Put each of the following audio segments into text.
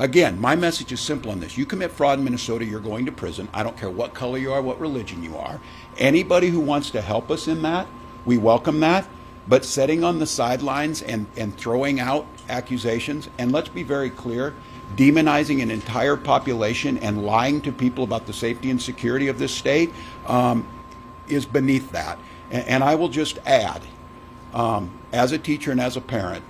Again, my message is simple on this. You commit fraud in Minnesota, you're going to prison. I don't care what color you are, what religion you are. Anybody who wants to help us in that, we welcome that. But sitting on the sidelines and throwing out accusations, and let's be very clear, demonizing an entire population and lying to people about the safety and security of this state is beneath that. And I will just add, as a teacher and as a parent,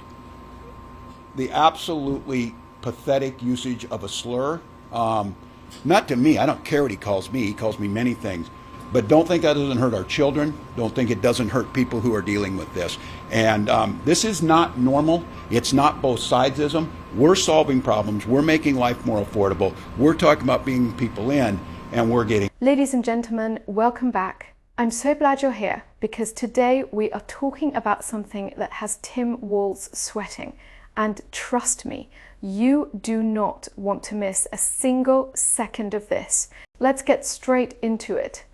the absolutely pathetic usage of a slur, not to me, I don't care what he calls me many things, but don't think that doesn't hurt our children, don't think it doesn't hurt people who are dealing with this. And this is not normal, it's not both sidesism. We're solving problems, we're making life more affordable, we're talking about bringing people in, and we're getting... Ladies and gentlemen, welcome back. I'm so glad you're here, because today we are talking about something that has Tim Walz sweating. And trust me, you do not want to miss a single second of this. Let's get straight into it.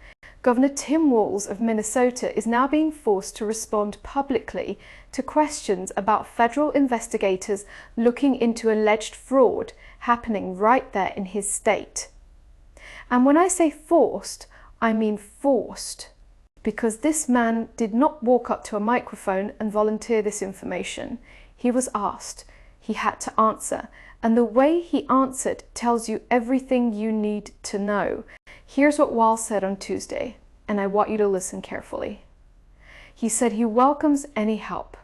Governor Tim Walz of Minnesota is now being forced to respond publicly to questions about federal investigators looking into alleged fraud happening right there in his state. And when I say forced, I mean forced, because this man did not walk up to a microphone and volunteer this information. He was asked, he had to answer, and the way he answered tells you everything you need to know. Here's what Walz said on Tuesday, and I want you to listen carefully. He said he welcomes any help.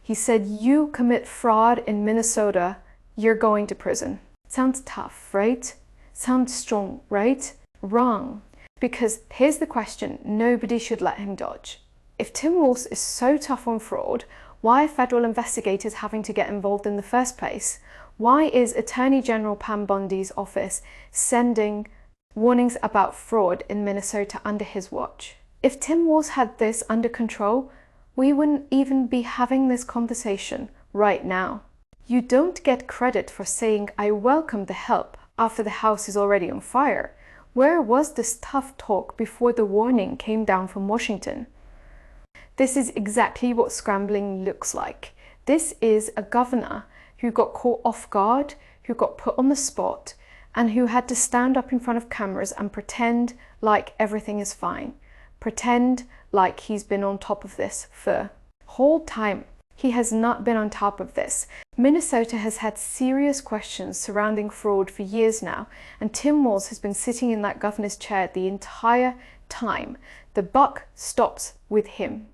He said, you commit fraud in Minnesota, you're going to prison. Sounds tough, right? Sounds strong, right? Wrong. Because here's the question nobody should let him dodge. If Tim Walz is so tough on fraud, why are federal investigators having to get involved in the first place? Why is Attorney General Pam Bondi's office sending warnings about fraud in Minnesota under his watch? If Tim Walz had this under control, we wouldn't even be having this conversation right now. You don't get credit for saying, I welcome the help after the house is already on fire. Where was this tough talk before the warning came down from Washington? This is exactly what scrambling looks like. This is a governor who got caught off guard, who got put on the spot, and who had to stand up in front of cameras and pretend like everything is fine. Pretend like he's been on top of this for the whole time. He has not been on top of this. Minnesota has had serious questions surrounding fraud for years now, and Tim Walz has been sitting in that governor's chair the entire time. The buck stops with him.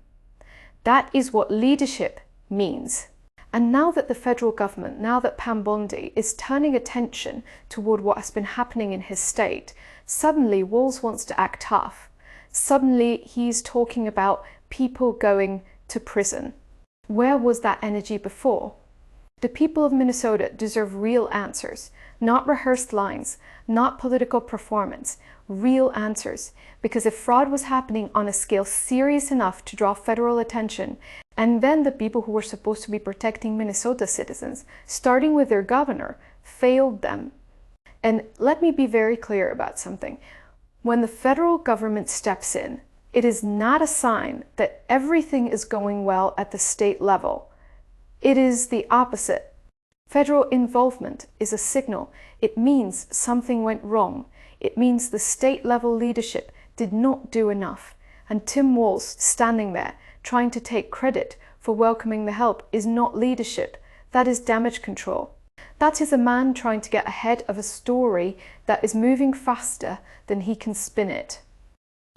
That is what leadership means. And now that the federal government, now that Pam Bondi is turning attention toward what has been happening in his state, suddenly Walz wants to act tough. Suddenly he's talking about people going to prison. Where was that energy before? The people of Minnesota deserve real answers, not rehearsed lines, not political performance, real answers. Because if fraud was happening on a scale serious enough to draw federal attention, and then the people who were supposed to be protecting Minnesota citizens, starting with their governor, failed them. And let me be very clear about something. When the federal government steps in, it is not a sign that everything is going well at the state level. It is the opposite. Federal involvement is a signal. It means something went wrong. It means the state level leadership did not do enough. And Tim Walz standing there trying to take credit for welcoming the help is not leadership. That is damage control. That is a man trying to get ahead of a story that is moving faster than he can spin it.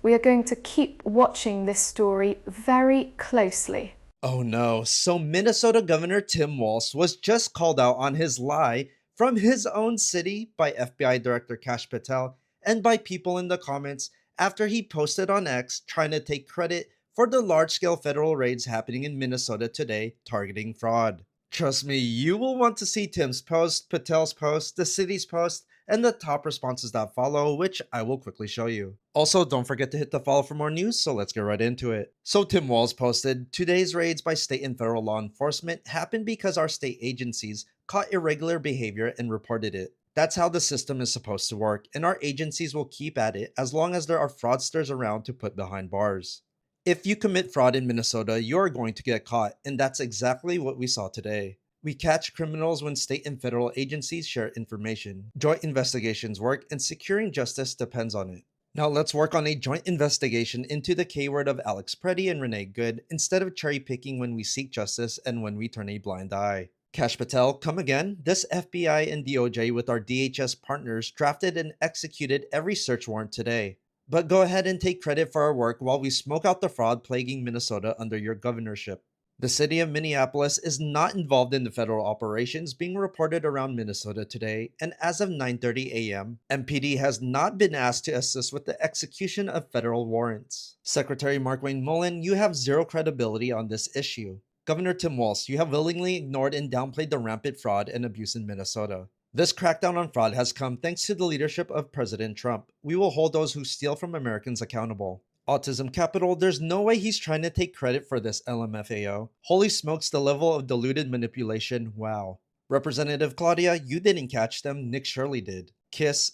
We are going to keep watching this story very closely. Oh no, so Minnesota Governor Tim Walz was just called out on his lie from his own city by FBI Director Kash Patel and by people in the comments after he posted on X trying to take credit for the large-scale federal raids happening in Minnesota today targeting fraud. Trust me, you will want to see Tim's post, Patel's post, the city's post, and the top responses that follow, which I will quickly show you. Also, don't forget to hit the follow for more news, so let's get right into it. So Tim Walz posted, today's raids by state and federal law enforcement happened because our state agencies caught irregular behavior and reported it. That's how the system is supposed to work, and our agencies will keep at it as long as there are fraudsters around to put behind bars. If you commit fraud in Minnesota, you're going to get caught, and that's exactly what we saw today. We catch criminals when state and federal agencies share information. Joint investigations work, and securing justice depends on it. Now let's work on a joint investigation into the K-word of Alex Preddy and Renee Good instead of cherry-picking when we seek justice and when we turn a blind eye. Kash Patel, come again? This FBI and DOJ with our DHS partners drafted and executed every search warrant today. But go ahead and take credit for our work while we smoke out the fraud plaguing Minnesota under your governorship. The city of Minneapolis is not involved in the federal operations being reported around Minnesota today, and as of 9:30 a.m., MPD has not been asked to assist with the execution of federal warrants. Secretary Mark Wayne Mullen, you have zero credibility on this issue. Governor Tim Walz, you have willingly ignored and downplayed the rampant fraud and abuse in Minnesota. This crackdown on fraud has come thanks to the leadership of President Trump. We will hold those who steal from Americans accountable. Autism Capital, there's no way he's trying to take credit for this, LMFAO. Holy smokes, the level of diluted manipulation, wow. Representative Claudia, you didn't catch them, Nick Shirley did. Kiss,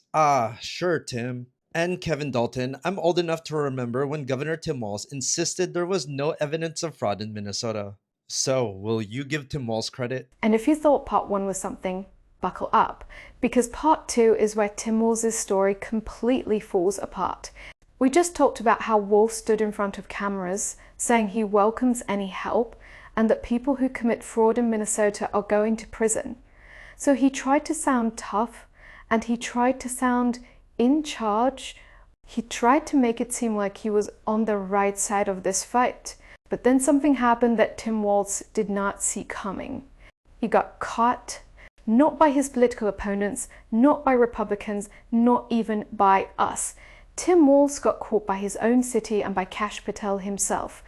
sure Tim. And Kevin Dalton, I'm old enough to remember when Governor Tim Walz insisted there was no evidence of fraud in Minnesota. So, will you give Tim Walz credit? And if you thought part 1 was something, buckle up, because part 2 is where Tim Walz's story completely falls apart. We just talked about how Walz stood in front of cameras saying he welcomes any help and that people who commit fraud in Minnesota are going to prison. So he tried to sound tough and he tried to sound in charge. He tried to make it seem like he was on the right side of this fight. But then something happened that Tim Walz did not see coming. He got caught, not by his political opponents, not by Republicans, not even by us. Tim Walz got caught by his own city and by Kash Patel himself.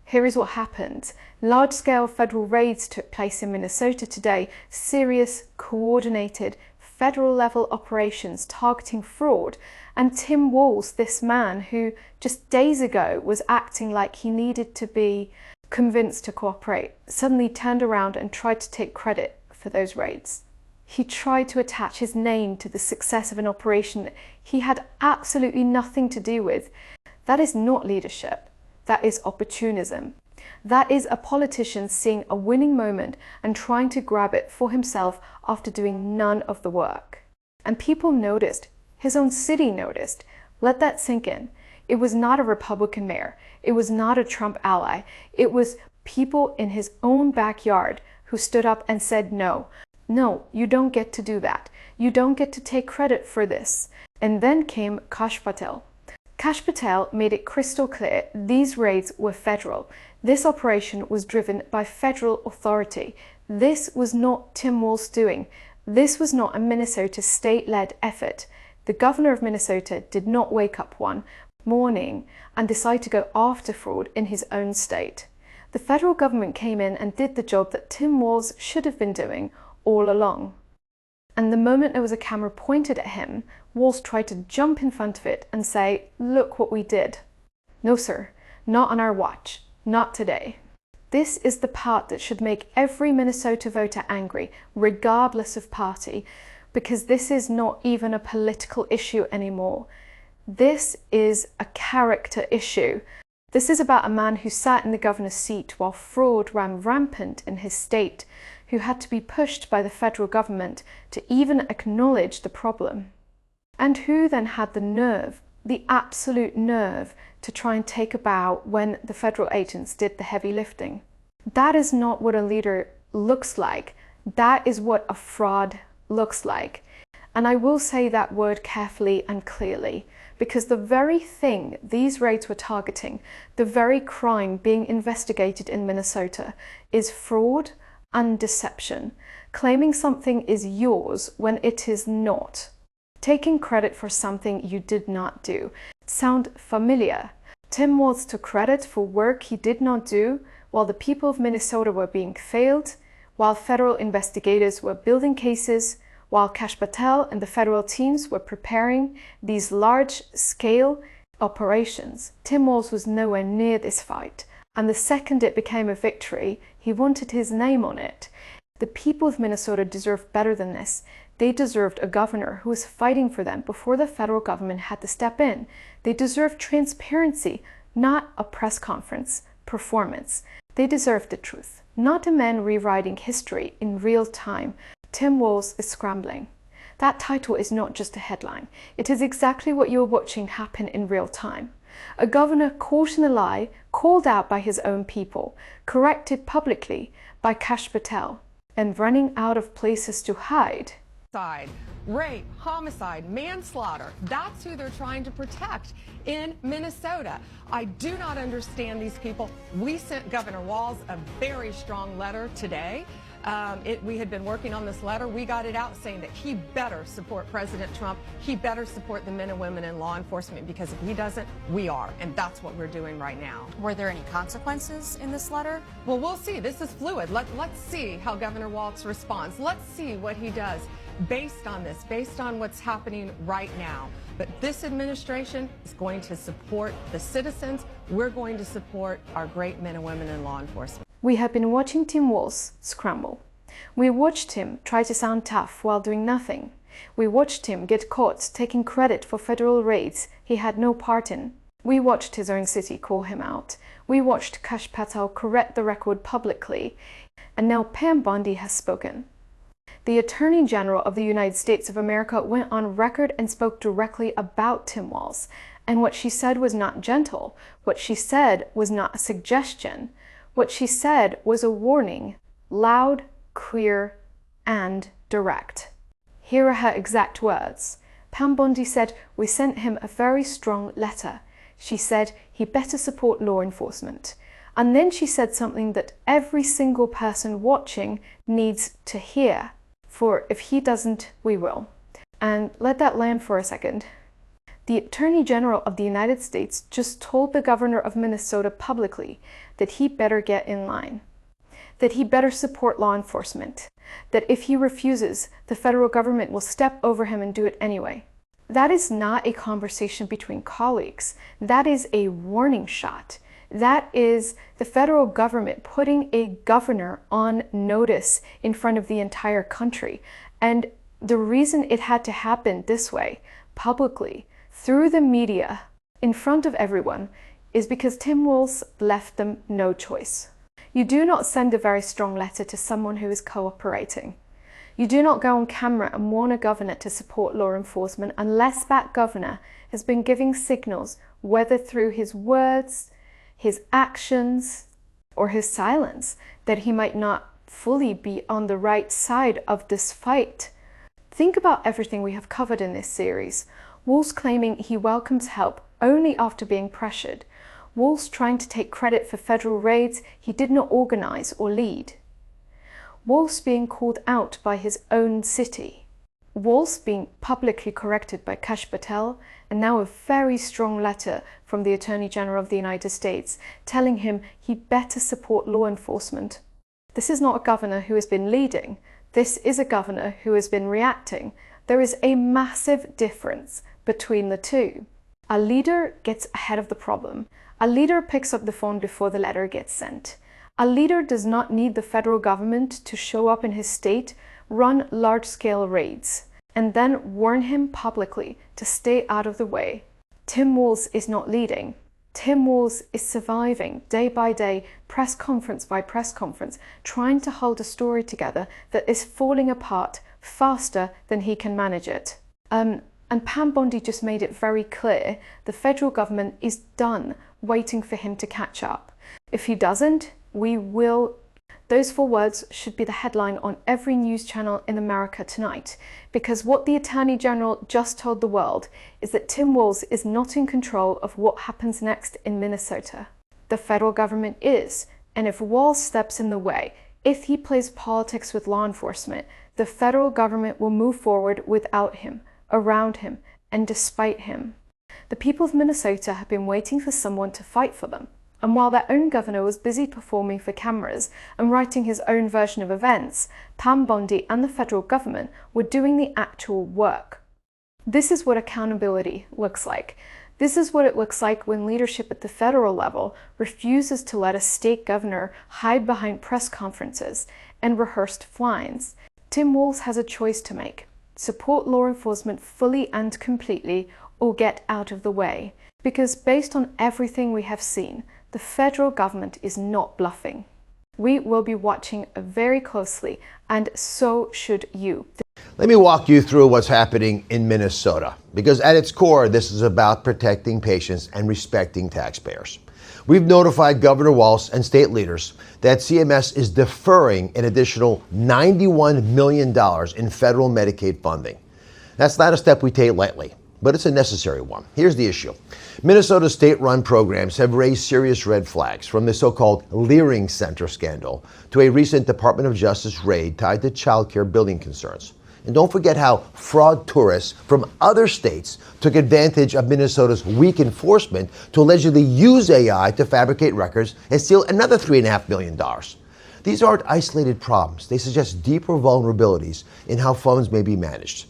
Here is what happened. Large-scale federal raids took place in Minnesota today, serious, coordinated, federal-level operations targeting fraud, and Tim Walz, this man who just days ago was acting like he needed to be convinced to cooperate, suddenly turned around and tried to take credit for those raids. He tried to attach his name to the success of an operation that he had absolutely nothing to do with. That is not leadership. That is opportunism. That is a politician seeing a winning moment and trying to grab it for himself after doing none of the work. And people noticed. His own city noticed. Let that sink in. It was not a Republican mayor. It was not a Trump ally. It was people in his own backyard who stood up and said no. No, you don't get to do that. You don't get to take credit for this. And then came Kash Patel. Kash Patel made it crystal clear these raids were federal. This operation was driven by federal authority. This was not Tim Walz doing. This was not a Minnesota state-led effort. The governor of Minnesota did not wake up one morning and decide to go after fraud in his own state. The federal government came in and did the job that Tim Walz should have been doing all along. And the moment there was a camera pointed at him, Walz tried to jump in front of it and say, "Look what we did." No sir, not on our watch, not today. This is the part that should make every Minnesota voter angry, regardless of party, because this is not even a political issue anymore. This is a character issue. This is about a man who sat in the governor's seat while fraud ran rampant in his state, who had to be pushed by the federal government to even acknowledge the problem. And who then had the nerve, the absolute nerve, to try and take a bow when the federal agents did the heavy lifting. That is not what a leader looks like. That is what a fraud looks like. And I will say that word carefully and clearly, because the very thing these raids were targeting, the very crime being investigated in Minnesota, is fraud and deception, claiming something is yours when it is not, taking credit for something you did not do. Sound familiar? Tim Walz took credit for work he did not do while the people of Minnesota were being failed, while federal investigators were building cases, while Kash Patel and the federal teams were preparing these large-scale operations. Tim Walz was nowhere near this fight, and the second it became a victory, he wanted his name on it. The people of Minnesota deserved better than this. They deserved a governor who was fighting for them before the federal government had to step in. They deserved transparency, not a press conference performance. They deserved the truth. not a man rewriting history in real time. Tim Walz is scrambling. That title is not just a headline. It is exactly what you're watching happen in real time. A governor caught in a lie, called out by his own people, corrected publicly by Kash Patel, and running out of places to hide. Rape, homicide, manslaughter, that's who they're trying to protect in Minnesota. I do not understand these people. We sent Governor Walz a very strong letter today. We had been working on this letter. We got it out saying that he better support President Trump. He better support the men and women in law enforcement, because if he doesn't, we are. And that's what we're doing right now. Were there any consequences in this letter? Well, we'll see. This is fluid. Let's see how Governor Walz responds. Let's see what he does based on this, based on what's happening right now. But this administration is going to support the citizens. We're going to support our great men and women in law enforcement. We have been watching Tim Walz scramble. We watched him try to sound tough while doing nothing. We watched him get caught taking credit for federal raids he had no part in. We watched his own city call him out. We watched Kash Patel correct the record publicly. And now Pam Bondi has spoken. The Attorney General of the United States of America went on record and spoke directly about Tim Walz. And what she said was not gentle. What she said was not a suggestion. What she said was a warning, loud, clear, and direct. Here are her exact words. Pam Bondi said, "We sent him a very strong letter." She said he better support law enforcement. And then she said something that every single person watching needs to hear. For if he doesn't, we will. And let that land for a second. The Attorney General of the United States just told the governor of Minnesota publicly that he better get in line, that he better support law enforcement, that if he refuses, the federal government will step over him and do it anyway. That is not a conversation between colleagues. That is a warning shot. That is the federal government putting a governor on notice in front of the entire country. And the reason it had to happen this way, publicly, through the media, in front of everyone, is because Tim Walz left them no choice. You do not send a very strong letter to someone who is cooperating. You do not go on camera and warn a governor to support law enforcement unless that governor has been giving signals, whether through his words, his actions, or his silence, that he might not fully be on the right side of this fight. Think about everything we have covered in this series. Walz claiming he welcomes help only after being pressured. Walz trying to take credit for federal raids he did not organize or lead. Walz being called out by his own city. Walz being publicly corrected by Kash Patel, and now a very strong letter from the Attorney General of the United States telling him he better support law enforcement. This is not a governor who has been leading. This is a governor who has been reacting. There is a massive difference between the two. A leader gets ahead of the problem. A leader picks up the phone before the letter gets sent. A leader does not need the federal government to show up in his state, run large-scale raids, and then warn him publicly to stay out of the way. Tim Walz is not leading. Tim Walz is surviving day by day, press conference by press conference, trying to hold a story together that is falling apart faster than he can manage it. And Pam Bondi just made it very clear the federal government is done waiting for him to catch up. If he doesn't, we will. Those 4 words should be the headline on every news channel in America tonight, because what the Attorney General just told the world is that Tim Walz is not in control of what happens next in Minnesota. The federal government is, and if Walz steps in the way, if he plays politics with law enforcement, the federal government will move forward without him, around him, and despite him. The people of Minnesota have been waiting for someone to fight for them. And while their own governor was busy performing for cameras and writing his own version of events, Pam Bondi and the federal government were doing the actual work. This is what accountability looks like. This is what it looks like when leadership at the federal level refuses to let a state governor hide behind press conferences and rehearsed fly-ins. Tim Walz has a choice to make: support law enforcement fully and completely, or get out of the way. Because based on everything we have seen, the federal government is not bluffing. We will be watching very closely, and so should you. Let me walk you through what's happening in Minnesota, because at its core, this is about protecting patients and respecting taxpayers. We've notified Governor Walz and state leaders that CMS is deferring an additional $91 million in federal Medicaid funding. That's not a step we take lightly, but it's a necessary one. Here's the issue. Minnesota's state-run programs have raised serious red flags, from the so-called Leering Center scandal to a recent Department of Justice raid tied to child care billing concerns. And don't forget how fraud tourists from other states took advantage of Minnesota's weak enforcement to allegedly use AI to fabricate records and steal another $3.5 million. These aren't isolated problems. They suggest deeper vulnerabilities in how funds may be managed.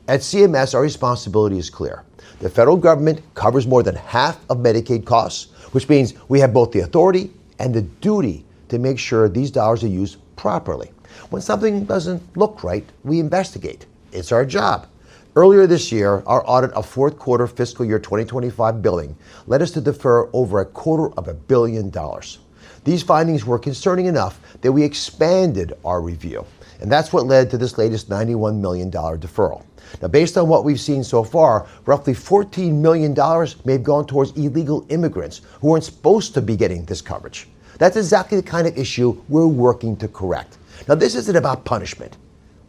At CMS, our responsibility is clear. The federal government covers more than half of Medicaid costs, which means we have both the authority and the duty to make sure these dollars are used properly. When something doesn't look right, we investigate. It's our job. Earlier this year, our audit of fourth quarter fiscal year 2025 billing led us to defer over $250 million. These findings were concerning enough that we expanded our review. And that's what led to this latest $91 million deferral. Now, based on what we've seen so far, roughly $14 million may have gone towards illegal immigrants who weren't supposed to be getting this coverage. That's exactly the kind of issue we're working to correct. Now, this isn't about punishment.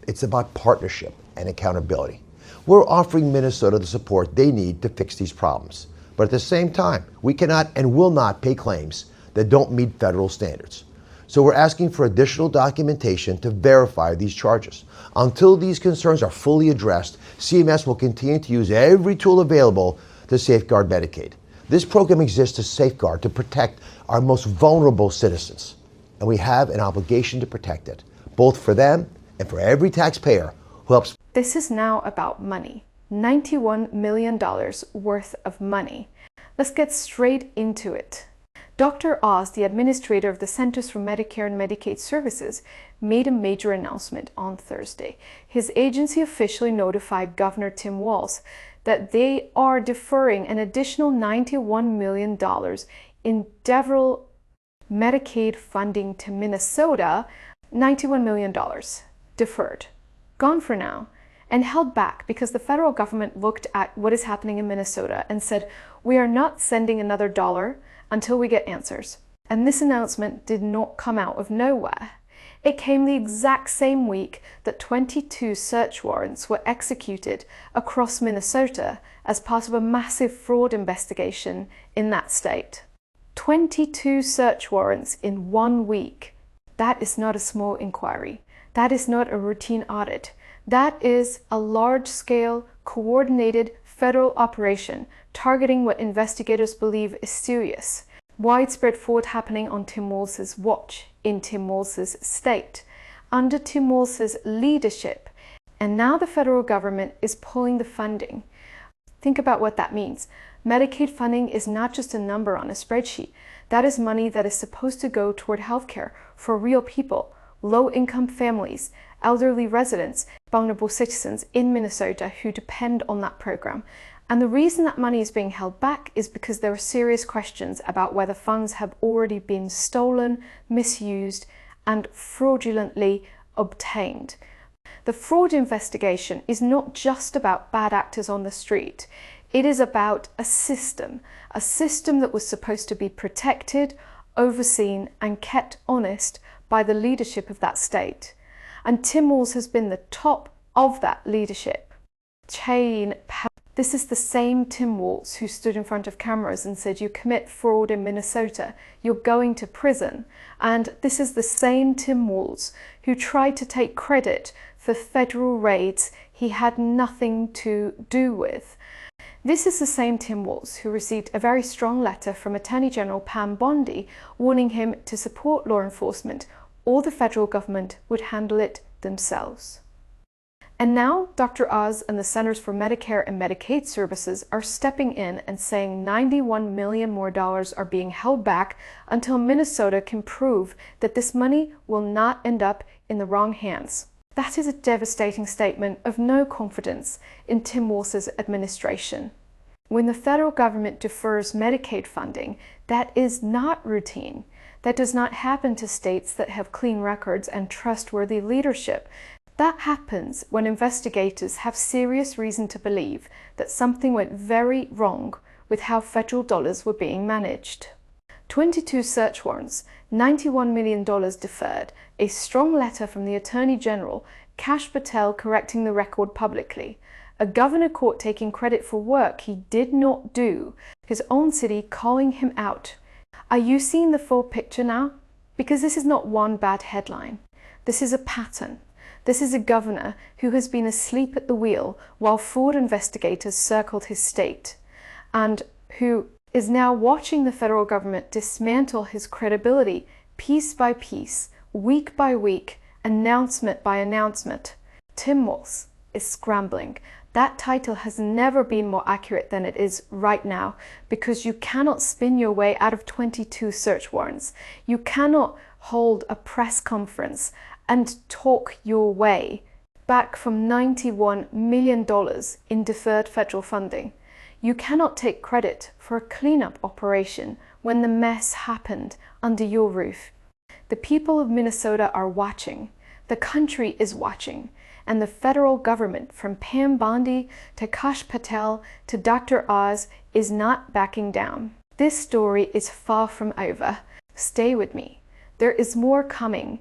It's about partnership and accountability. We're offering Minnesota the support they need to fix these problems. But at the same time, we cannot and will not pay claims that don't meet federal standards. So we're asking for additional documentation to verify these charges. Until these concerns are fully addressed, CMS will continue to use every tool available to safeguard Medicaid. This program exists to safeguard, to protect our most vulnerable citizens. And we have an obligation to protect it, both for them and for every taxpayer who helps. This is now about money. $91 million worth of money. Let's get straight into it. Dr. Oz, the administrator of the Centers for Medicare and Medicaid Services, made a major announcement on Thursday. His agency officially notified Governor Tim Walz that they are deferring an additional $91 million in federal Medicaid funding to Minnesota. $91 million deferred, gone for now, and held back because the federal government looked at what is happening in Minnesota and said, we are not sending another dollar until we get answers. And this announcement did not come out of nowhere. It came the exact same week that 22 search warrants were executed across Minnesota as part of a massive fraud investigation in that state. 22 search warrants in 1 week. That is not a small inquiry. That is not a routine audit. That is a large-scale, coordinated federal operation targeting what investigators believe is serious. Widespread fraud happening on Tim Walz's watch, in Tim Walz's state, under Tim Walz's leadership. And now the federal government is pulling the funding. Think about what that means. Medicaid funding is not just a number on a spreadsheet. That is money that is supposed to go toward healthcare for real people, low-income families, elderly residents, vulnerable citizens in Minnesota who depend on that program. And the reason that money is being held back is because there are serious questions about whether funds have already been stolen, misused, and fraudulently obtained. The fraud investigation is not just about bad actors on the street. It is about a system that was supposed to be protected, overseen, and kept honest by the leadership of that state. And Tim Walz has been the top of that leadership. This is the same Tim Walz who stood in front of cameras and said, you commit fraud in Minnesota, you're going to prison. And this is the same Tim Walz who tried to take credit for federal raids he had nothing to do with. This is the same Tim Walz who received a very strong letter from Attorney General Pam Bondi warning him to support law enforcement, or the federal government would handle it themselves. And now Dr. Oz and the Centers for Medicare and Medicaid Services are stepping in and saying $91 million more are being held back until Minnesota can prove that this money will not end up in the wrong hands. That is a devastating statement of no confidence in Tim Walz's administration. When the federal government defers Medicaid funding, that is not routine. That does not happen to states that have clean records and trustworthy leadership. That happens when investigators have serious reason to believe that something went very wrong with how federal dollars were being managed. 22 search warrants, $91 million deferred, a strong letter from the Attorney General, Kash Patel correcting the record publicly, a governor court taking credit for work he did not do, his own city calling him out. Are you seeing the full picture now? Because this is not one bad headline. This is a pattern. This is a governor who has been asleep at the wheel while fraud investigators circled his state, and who is now watching the federal government dismantle his credibility piece by piece, week by week, announcement by announcement. Tim Walz is scrambling. That title has never been more accurate than it is right now, because you cannot spin your way out of 22 search warrants. You cannot hold a press conference and talk your way back from $91 million in deferred federal funding. You cannot take credit for a cleanup operation when the mess happened under your roof. The people of Minnesota are watching. The country is watching. And the federal government, from Pam Bondi to Kash Patel to Dr. Oz, is not backing down. This story is far from over. Stay with me. There is more coming.